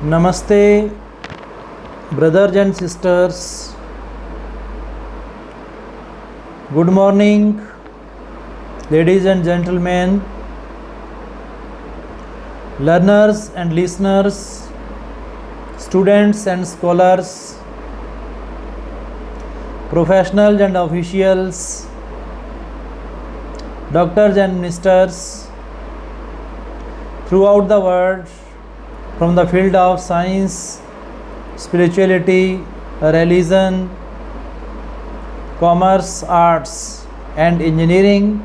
Namaste, brothers and sisters. Good morning, ladies and gentlemen, learners and listeners, students and scholars, professionals and officials, doctors and ministers throughout the world, from the field of science, spirituality, religion, commerce, arts and engineering.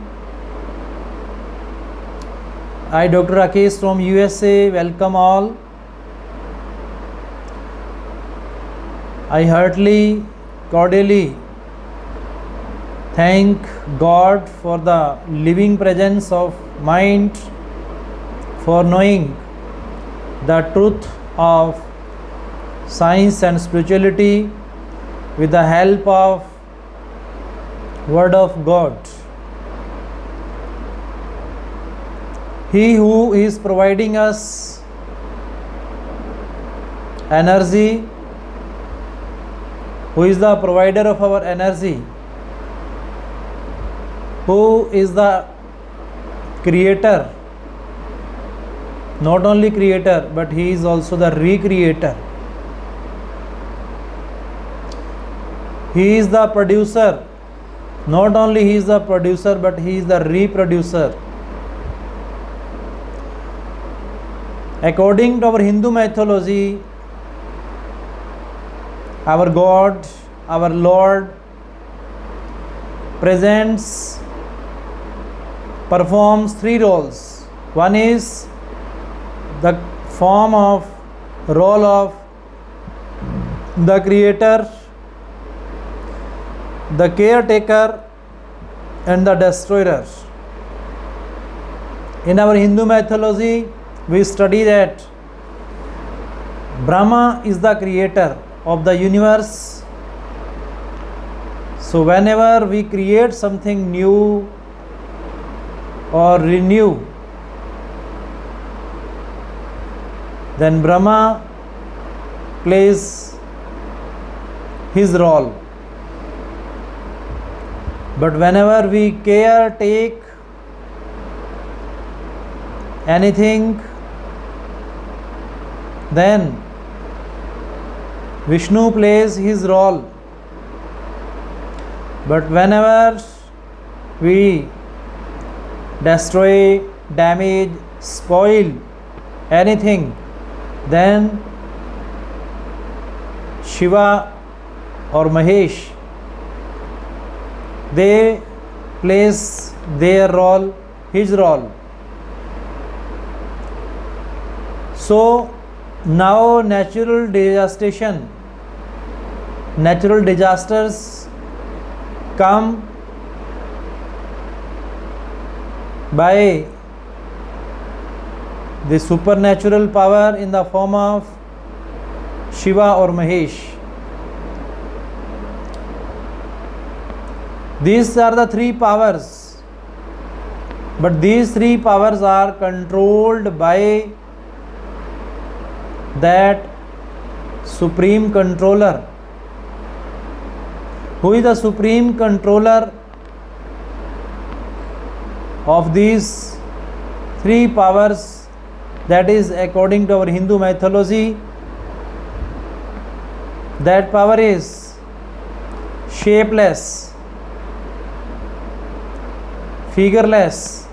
I, Dr. Rakesh from USA, welcome all. I heartily, cordially thank God for the living presence of mind, for knowing the truth of science and spirituality with the help of Word of God. He who is providing us energy, who is the provider of our energy, who is the creator, not only creator but he is also the recreator. He is the producer, not only he is the producer but he is the reproducer. According to our Hindu mythology, our God, our Lord performs three roles. One is the role of the creator, the caretaker and the destroyer. In our Hindu mythology, we study that Brahma is the creator of the universe. So whenever we create something new or renew, then Brahma plays his role. But whenever we take anything, then Vishnu plays his role. But whenever we destroy, damage, spoil anything, then Shiva or Mahesh, they plays their role, his role. So now natural disasters come by the supernatural power in the form of Shiva or Mahesh. These are the three powers, but these three powers are controlled by that supreme controller. Who is the supreme controller of these three powers? That is, according to our Hindu mythology, that power is shapeless, figureless,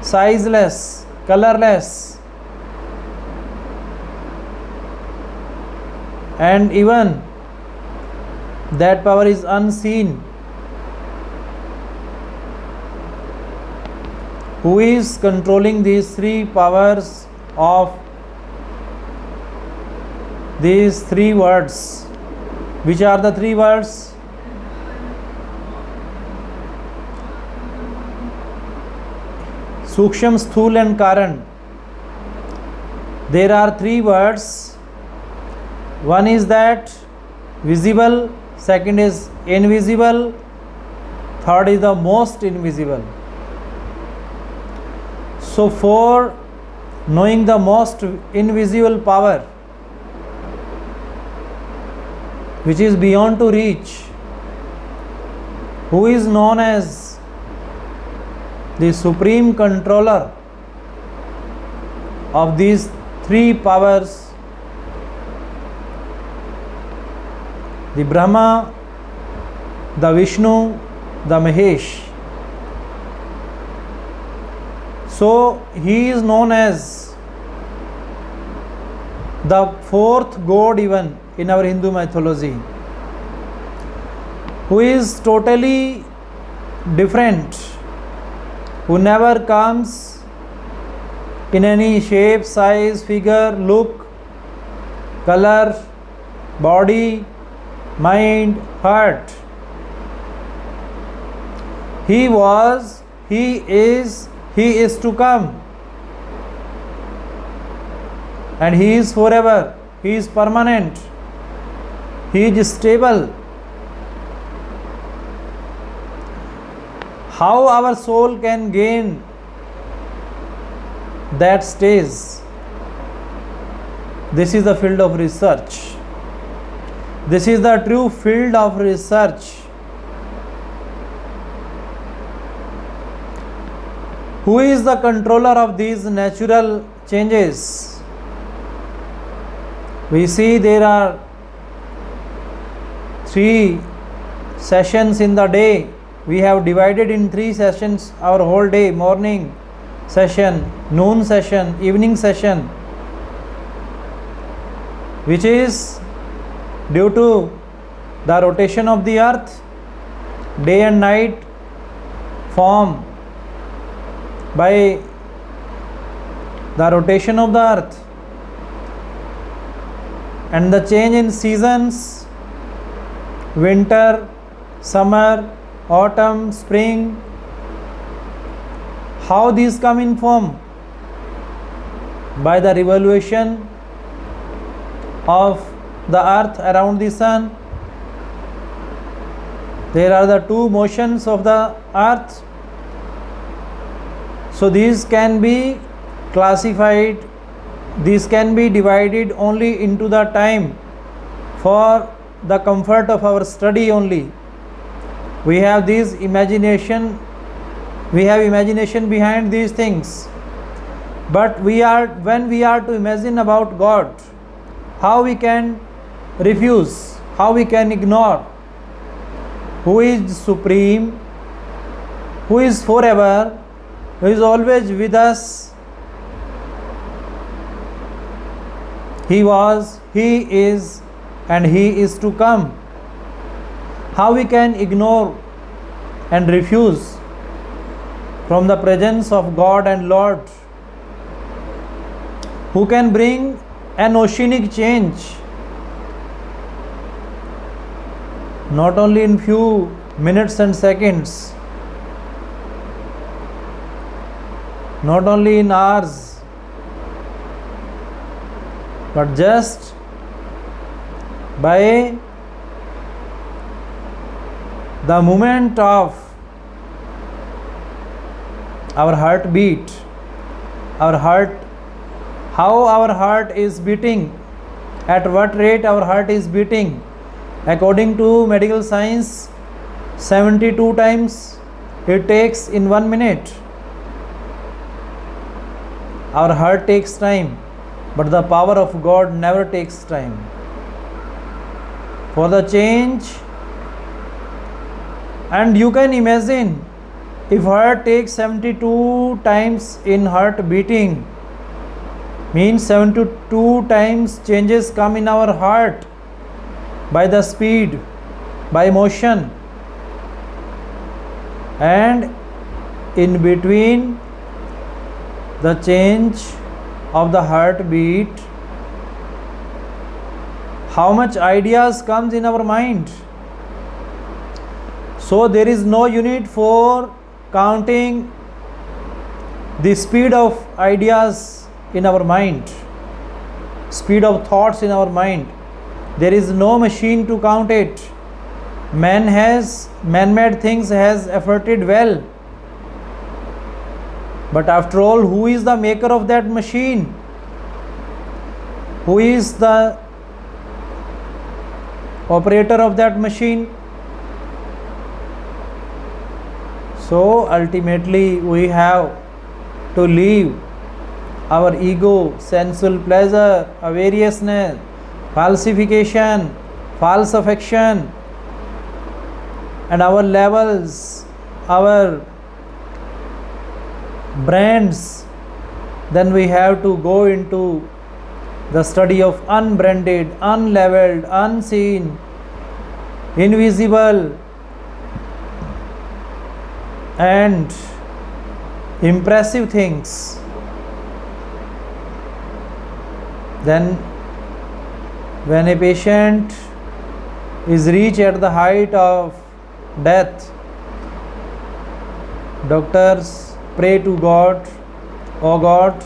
sizeless, colorless, and even that power is unseen. Who is controlling these three powers of these three words? Which are the three words? Suksham, Sthul and Karan. There are three words. One is that visible, second is invisible, third is the most invisible. So for knowing the most invisible power, which is beyond to reach, who is known as the supreme controller of these three powers, the Brahma, the Vishnu, the Mahesh. So he is known as the fourth god even in our Hindu mythology, who is totally different, who never comes in any shape, size, figure, look, color, body, mind, heart. He was, he is to come, and he is forever, he is permanent, he is stable. How our soul can gain that stage? This is the field of research. This is the true field of research. Who is the controller of these natural changes? We see there are 3 sessions in the day. We have divided in 3 sessions our whole day: morning session, noon session, evening session, which is due to the rotation of the earth. Day and night form by the rotation of the earth, and the change in seasons: winter, summer, autumn, spring. How these come in form? By the revolution of the earth around the sun. There are the 2 motions of the earth. So these can be classified, these can be divided only into the time for the comfort of our study only. We have this imagination, we have imagination behind these things. But when we are to imagine about God, how we can refuse, how we can ignore? Who is supreme, who is forever, who is always with us. He was, he is, and he is to come. How we can ignore and refuse from the presence of God and Lord, who can bring an oceanic change, not only in few minutes and seconds, not only in hours, but just by the movement of our heartbeat, our heart, how our heart is beating, at what rate our heart is beating. According to medical science, 72 times it takes in 1 minute. Our heart takes time, but the power of God never takes time. For the change, and you can imagine, if heart takes 72 times in heart beating, means 72 times changes come in our heart by the speed, by motion, and in between the change of the heartbeat, how much ideas comes in our mind. So there is no unit for counting the speed of ideas in our mind, speed of thoughts in our mind. There is no machine to count it. Man-made things has efforted well, but after all, who is the maker of that machine? Who is the operator of that machine. So ultimately we have to leave our ego, sensual pleasure, variousness, falsification, false affection, and our levels, our brands. Then we have to go into the study of unbranded, unleveled, unseen, invisible, and impressive things. Then when a patient is reached at the height of death, doctors pray to God, "Oh God,